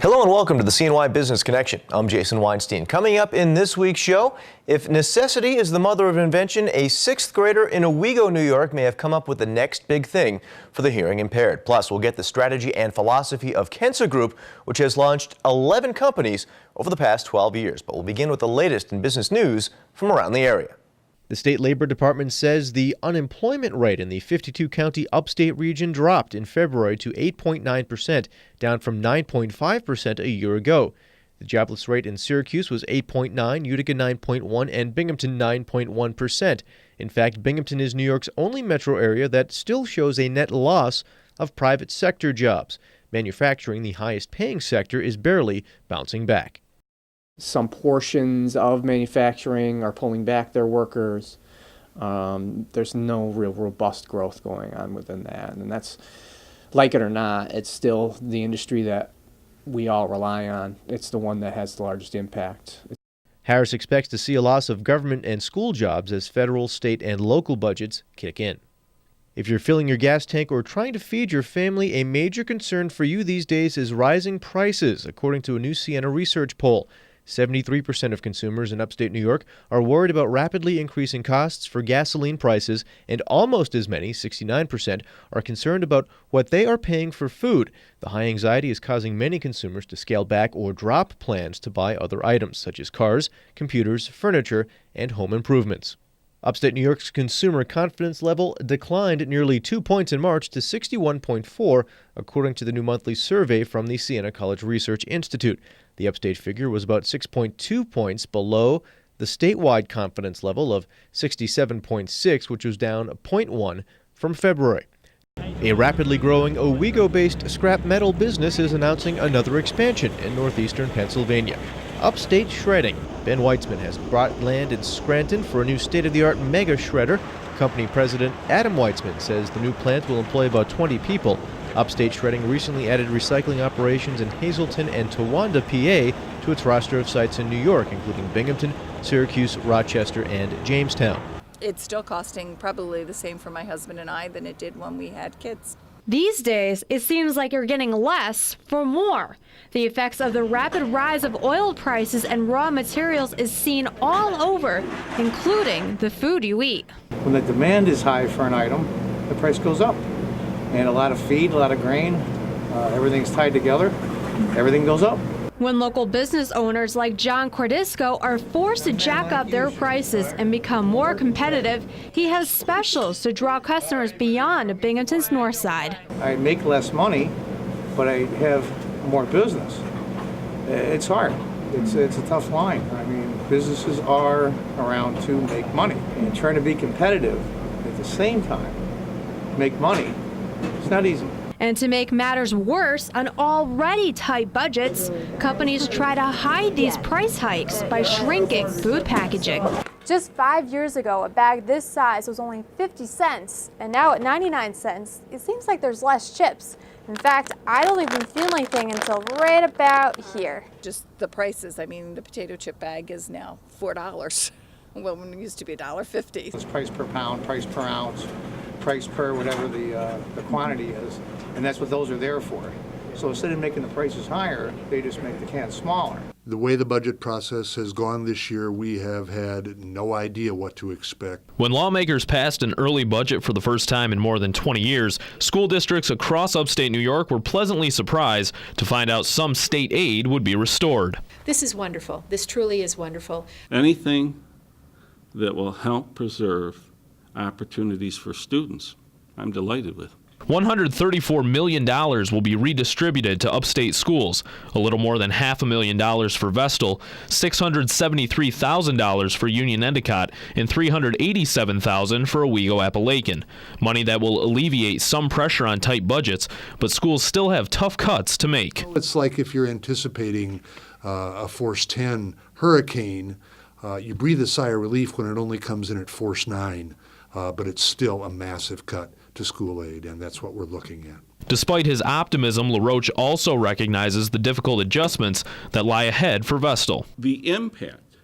Hello and welcome to the CNY Business Connection. I'm Jason Weinstein. Coming up in this week's show, if necessity is the mother of invention, a sixth grader in Owego, New York may have come up with the next big thing for the hearing impaired. Plus, we'll get the strategy and philosophy of Kensa Group, which has launched 11 companies over the past 12 years. But we'll begin with the latest in business news from around the area. The state labor department says the unemployment rate in the 52-county upstate region dropped in February to 8.9%, down from 9.5% a year ago. The jobless rate in Syracuse was 8.9%, Utica 9.1%, and Binghamton 9.1%. In fact, Binghamton is New York's only metro area that still shows a net loss of private sector jobs. Manufacturing, the highest paying sector, is barely bouncing back. Some portions of manufacturing are pulling back their workers. There's no real robust growth going on within that. And that's, like it or not, it's still the industry that we all rely on. It's the one that has the largest impact. Harris expects to see a loss of government and school jobs as federal, state, and local budgets kick in. If you're filling your gas tank or trying to feed your family, a major concern for you these days is rising prices, according to a new Siena research poll. 73% of consumers in upstate New York are worried about rapidly increasing costs for gasoline prices, and almost as many, 69%, are concerned about what they are paying for food. The high anxiety is causing many consumers to scale back or drop plans to buy other items, such as cars, computers, furniture, and home improvements. Upstate New York's consumer confidence level declined nearly 2 points in March to 61.4, according to the new monthly survey from the Siena College Research Institute. The upstate figure was about 6.2 points below the statewide confidence level of 67.6, which was down 0.1 from February. A rapidly growing Owego-based scrap metal business is announcing another expansion in northeastern Pennsylvania. Upstate Shredding. Ben Weitzman has bought land in Scranton for a new state-of-the-art mega shredder. Company president Adam Weitzman says the new plant will employ about 20 people. Upstate Shredding recently added recycling operations in Hazleton and Towanda, PA, to its roster of sites in New York, including Binghamton, Syracuse, Rochester, and Jamestown. It's still costing probably the same for my husband and I than it did when we had kids. These days, it seems like you're getting less for more. The effects of the rapid rise of oil prices and raw materials is seen all over, including the food you eat. When the demand is high for an item, the price goes up. And a lot of feed, a lot of grain, everything's tied together, everything goes up. When local business owners like John Cordisco are forced to jack up their prices and become more competitive, he has specials to draw customers beyond Binghamton's north side. I make less money, but I have more business. It's hard. It's a tough line. I mean, businesses are around to make money, and trying to be competitive at the same time, make money, it's not easy. And to make matters worse on already tight budgets, companies try to hide these price hikes by shrinking food packaging. Just 5 years ago, a bag this size was only 50 cents, and now at 99 cents, it seems like there's less chips. In fact, I don't even feel anything until right about here. Just the prices. I mean, the potato chip bag is now $4. Well, when it used to be $1.50. It's price per pound, price per ounce, price per whatever the quantity is, and that's what those are there for. So instead of making the prices higher, they just make the cans smaller. The way the budget process has gone this year, we have had no idea what to expect. When lawmakers passed an early budget for the first time in more than 20 years, school districts across upstate New York were pleasantly surprised to find out some state aid would be restored. This is wonderful. This truly is wonderful. Anything that will help preserve opportunities for students, I'm delighted with. $134 million will be redistributed to upstate schools, a little more than $500,000 for Vestal, $673,000 for Union Endicott, and $387,000 for Owego Appalachian. Money that will alleviate some pressure on tight budgets, but schools still have tough cuts to make. It's like if you're anticipating a Force 10 hurricane, you breathe a sigh of relief when it only comes in at Force 9, but it's still a massive cut to school aid, and that's what we're looking at. Despite his optimism, LaRoche also recognizes the difficult adjustments that lie ahead for Vestal. The impact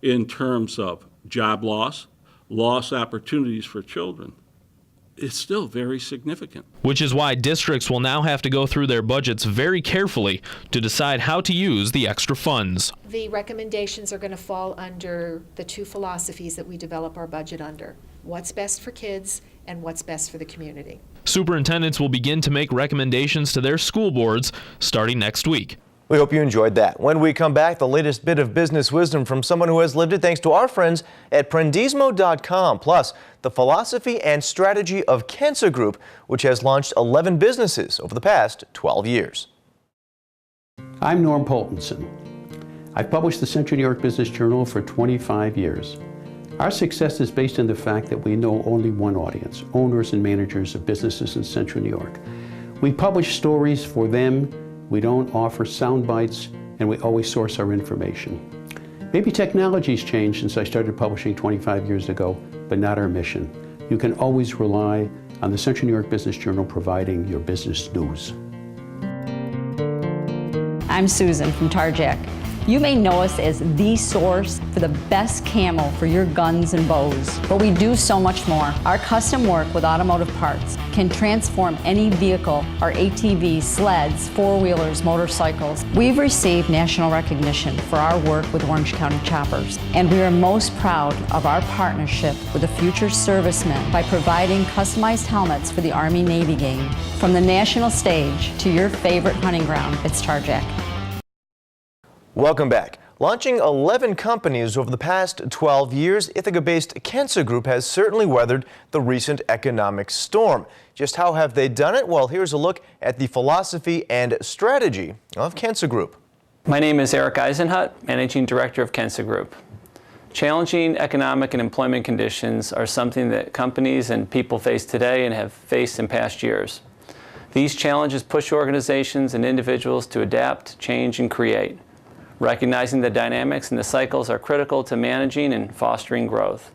in terms of job loss, lost opportunities for children, it's still very significant. Which is why districts will now have to go through their budgets very carefully to decide how to use the extra funds. The recommendations are going to fall under the two philosophies that we develop our budget under: what's best for kids and what's best for the community. Superintendents will begin to make recommendations to their school boards starting next week. We hope you enjoyed that. When we come back, the latest bit of business wisdom from someone who has lived it thanks to our friends at Prendismo.com. Plus, the philosophy and strategy of Kensa Group, which has launched 11 businesses over the past 12 years. I'm Norm Poltenson. I've published the Central New York Business Journal for 25 years. Our success is based on the fact that we know only one audience: owners and managers of businesses in Central New York. We publish stories for them. We don't offer sound bites, and we always source our information. Maybe technology's changed since I started publishing 25 years ago, but not our mission. You can always rely on the Central New York Business Journal providing your business news. I'm Susan from Tarjac. You may know us as the source for the best camo for your guns and bows, but we do so much more. Our custom work with automotive parts can transform any vehicle, our ATVs, sleds, four-wheelers, motorcycles. We've received national recognition for our work with Orange County Choppers, and we are most proud of our partnership with the future servicemen by providing customized helmets for the Army-Navy game. From the national stage to your favorite hunting ground, it's Tarjac. Welcome back. Launching 11 companies over the past 12 years, Ithaca-based Kensa Group has certainly weathered the recent economic storm. Just how have they done it? Well, here's a look at the philosophy and strategy of Kensa Group. My name is Eric Eisenhut, Managing Director of Kensa Group. Challenging economic and employment conditions are something that companies and people face today and have faced in past years. These challenges push organizations and individuals to adapt, change, and create. Recognizing the dynamics and the cycles are critical to managing and fostering growth.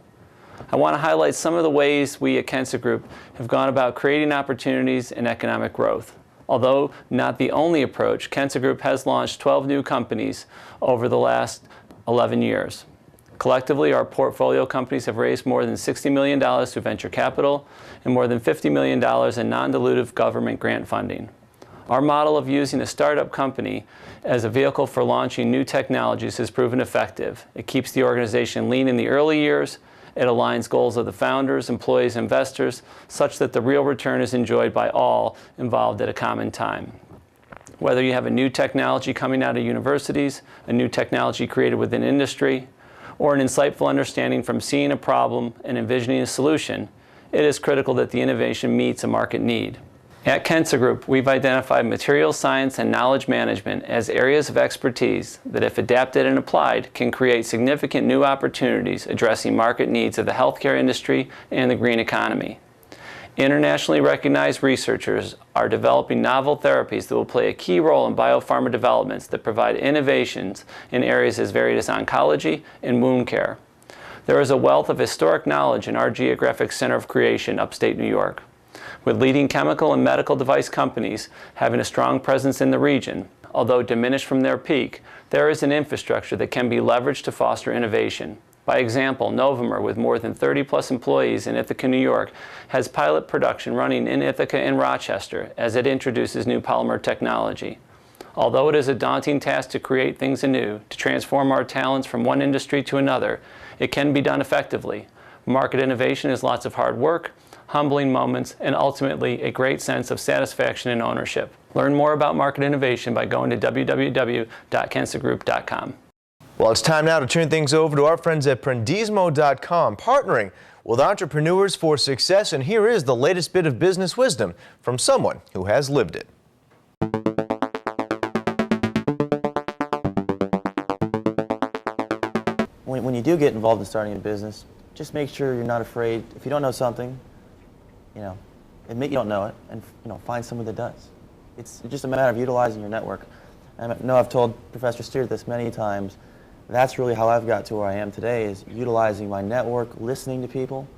I want to highlight some of the ways we at Kensa Group have gone about creating opportunities and economic growth. Although not the only approach, Kensa Group has launched 12 new companies over the last 11 years. Collectively, our portfolio companies have raised more than $60 million through venture capital and more than $50 million in non-dilutive government grant funding. Our model of using a startup company as a vehicle for launching new technologies has proven effective. It keeps the organization lean in the early years. It aligns goals of the founders, employees, investors, such that the real return is enjoyed by all involved at a common time. Whether you have a new technology coming out of universities, a new technology created within industry, or an insightful understanding from seeing a problem and envisioning a solution, it is critical that the innovation meets a market need. At Kensa Group, we've identified materials science and knowledge management as areas of expertise that, if adapted and applied, can create significant new opportunities addressing market needs of the healthcare industry and the green economy. Internationally recognized researchers are developing novel therapies that will play a key role in biopharma developments that provide innovations in areas as varied as oncology and wound care. There is a wealth of historic knowledge in our geographic center of creation, upstate New York. With leading chemical and medical device companies having a strong presence in the region, although diminished from their peak, there is an infrastructure that can be leveraged to foster innovation. By example, Novomer, with more than 30+ employees in Ithaca, New York, has pilot production running in Ithaca and Rochester as it introduces new polymer technology. Although it is a daunting task to create things anew, to transform our talents from one industry to another, it can be done effectively. Market innovation is lots of hard work, humbling moments, and ultimately a great sense of satisfaction and ownership. Learn more about market innovation by going to www.kensagroup.com. Well, it's time now to turn things over to our friends at Prendismo.com, partnering with entrepreneurs for success. And here is the latest bit of business wisdom from someone who has lived it. When you do get involved in starting a business, just make sure you're not afraid. If you don't know something, admit you don't know it, and find someone that does. It's just a matter of utilizing your network. I know I've told Professor Steer this many times. That's really how I've got to where I am today, is utilizing my network, listening to people,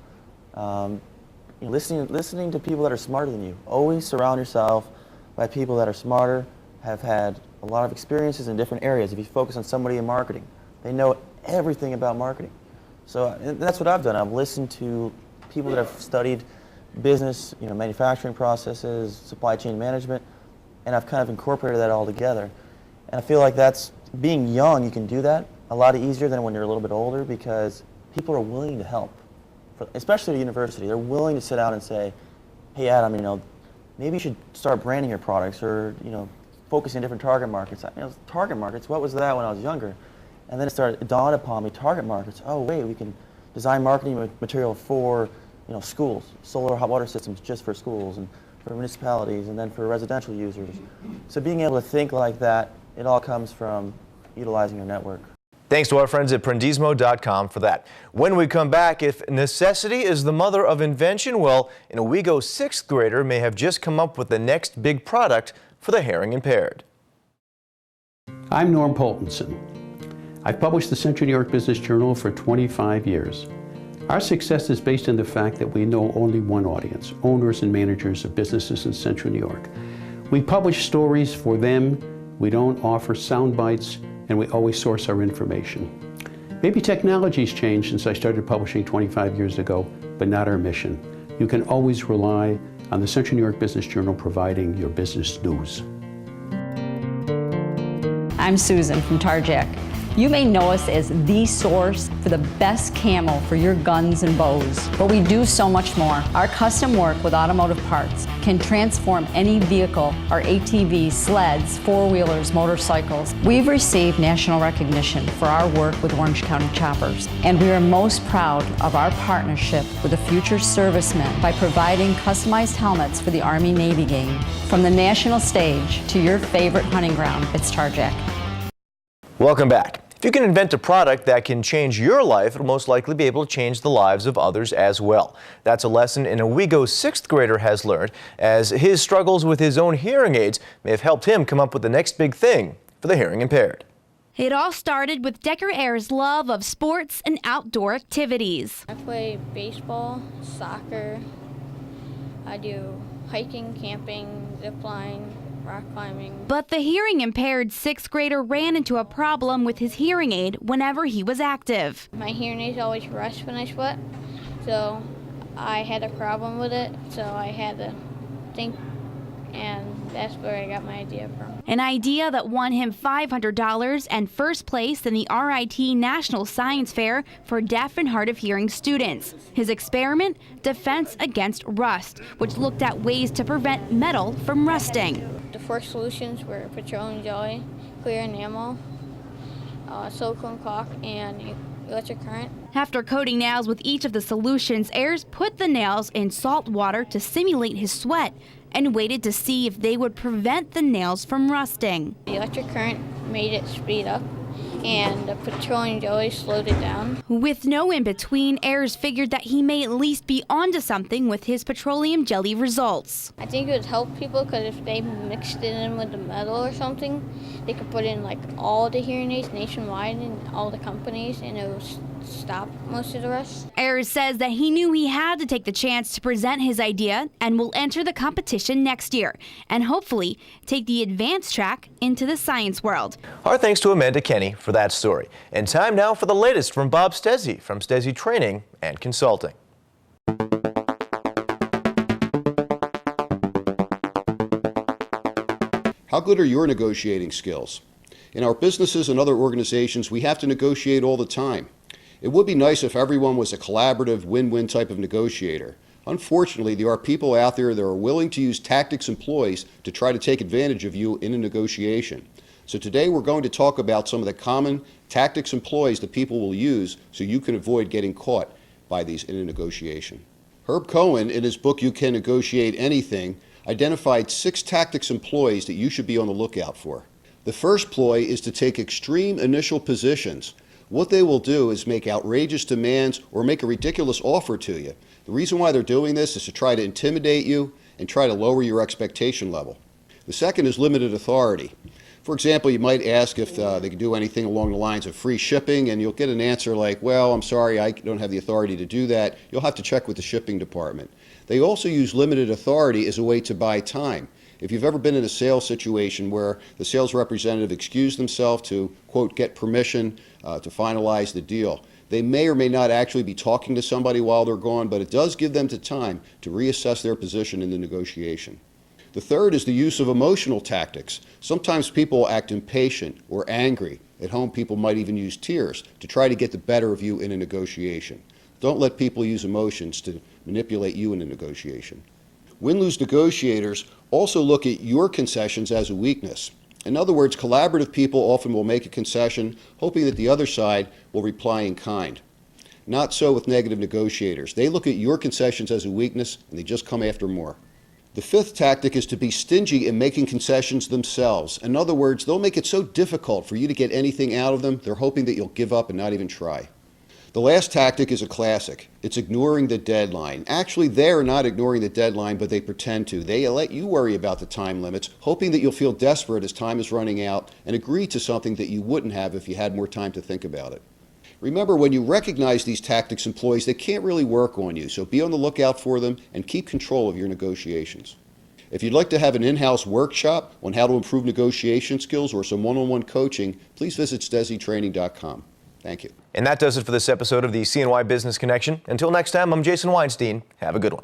listening to people that are smarter than you. Always surround yourself by people that are smarter, have had a lot of experiences in different areas. If you focus on somebody in marketing, they know everything about marketing. So that's what I've done. I've listened to people that have studied business, manufacturing processes, supply chain management, and I've kind of incorporated that all together. And I feel like being young, you can do that a lot easier than when you're a little bit older, because people are willing to help, especially at university. They're willing to sit down and say, hey Adam, maybe you should start branding your products, or focusing on different target markets. Target markets, what was that when I was younger? And then it dawned upon me, target markets, oh wait, we can design marketing material for schools, solar hot water systems just for schools and for municipalities, and then for residential users. So being able to think like that, it all comes from utilizing your network. Thanks to our friends at Prendismo.com for that. When we come back, if necessity is the mother of invention, well, an Owego 6th grader may have just come up with the next big product for the hearing impaired. I'm Norm Poltenson. I've published the Central New York Business Journal for 25 years. Our success is based on the fact that we know only one audience, owners and managers of businesses in Central New York. We publish stories for them, we don't offer sound bites, and we always source our information. Maybe technology's changed since I started publishing 25 years ago, but not our mission. You can always rely on the Central New York Business Journal providing your business news. I'm Susan from Tarjac. You may know us as the source for the best camo for your guns and bows, but we do so much more. Our custom work with automotive parts can transform any vehicle, our ATVs, sleds, four-wheelers, motorcycles. We've received national recognition for our work with Orange County Choppers, and we are most proud of our partnership with the future servicemen by providing customized helmets for the Army-Navy game. From the national stage to your favorite hunting ground, it's Tarjac. Welcome back. If you can invent a product that can change your life, it'll most likely be able to change the lives of others as well. That's a lesson an Owego 6th grader has learned, as his struggles with his own hearing aids may have helped him come up with the next big thing for the hearing impaired. It all started with Decker Ayer's love of sports and outdoor activities. I play baseball, soccer, I do hiking, camping, zip line, rock climbing. But the hearing impaired 6th grader ran into a problem with his hearing aid whenever he was active. My hearing aids always rust when I sweat, so I had a problem with it, so I had to think, and that's where I got my idea from. An idea that won him $500 and first place in the RIT National Science Fair for deaf and hard of hearing students. His experiment, Defense Against Rust, which looked at ways to prevent metal from rusting. The four solutions were petroleum jelly, clear enamel, silicone caulk, and electric current. After coating nails with each of the solutions, Ayers put the nails in salt water to simulate his sweat and waited to see if they would prevent the nails from rusting. The electric current made it speed up, and the petroleum jelly slowed it down. With no in-between, Ayers figured that he may at least be onto something with his petroleum jelly results. I think it would help people, because if they mixed it in with the metal or something, they could put in like all the hearing aids nationwide in all the companies, and it would stop most of the rest. Ayers says that he knew he had to take the chance to present his idea and will enter the competition next year and hopefully take the advanced track into the science world. Our thanks to Amanda Kenny for that story. And time now for the latest from Bob Stezzi from Stezzi Training and Consulting. How good are your negotiating skills? In our businesses and other organizations, we have to negotiate all the time. It would be nice if everyone was a collaborative, win-win type of negotiator. Unfortunately, there are people out there that are willing to use tactics employees to try to take advantage of you in a negotiation. So today we're going to talk about some of the common tactics employees that people will use so you can avoid getting caught by these in a negotiation. Herb Cohen, in his book You Can Negotiate Anything, identified 6 tactics employees that you should be on the lookout for. The first ploy is to take extreme initial positions. What they will do is make outrageous demands or make a ridiculous offer to you. The reason why they're doing this is to try to intimidate you and try to lower your expectation level. The second is limited authority. For example, you might ask if they can do anything along the lines of free shipping, and you'll get an answer like, well, I'm sorry, I don't have the authority to do that. You'll have to check with the shipping department. They also use limited authority as a way to buy time. If you've ever been in a sales situation where the sales representative excused themselves to, quote, get permission to finalize the deal, They may or may not actually be talking to somebody while they're gone, but it does give them the time to reassess their position in the negotiation. The third is the use of emotional tactics. Sometimes people act impatient or angry. At home, people might even use tears to try to get the better of you in a negotiation. Don't let people use emotions to manipulate you in a negotiation. Win-lose negotiators also look at your concessions as a weakness. In other words, collaborative people often will make a concession, hoping that the other side will reply in kind. Not so with negative negotiators. They look at your concessions as a weakness, and they just come after more. The fifth tactic is to be stingy in making concessions themselves. In other words, they'll make it so difficult for you to get anything out of them, they're hoping that you'll give up and not even try. The last tactic is a classic. It's ignoring the deadline. Actually, they're not ignoring the deadline, but they pretend to. They let you worry about the time limits, hoping that you'll feel desperate as time is running out and agree to something that you wouldn't have if you had more time to think about it. Remember, when you recognize these tactics employees, they can't really work on you, so be on the lookout for them and keep control of your negotiations. If you'd like to have an in-house workshop on how to improve negotiation skills or some one-on-one coaching, please visit stesitraining.com. Thank you. And that does it for this episode of the CNY Business Connection. Until next time, I'm Jason Weinstein. Have a good one.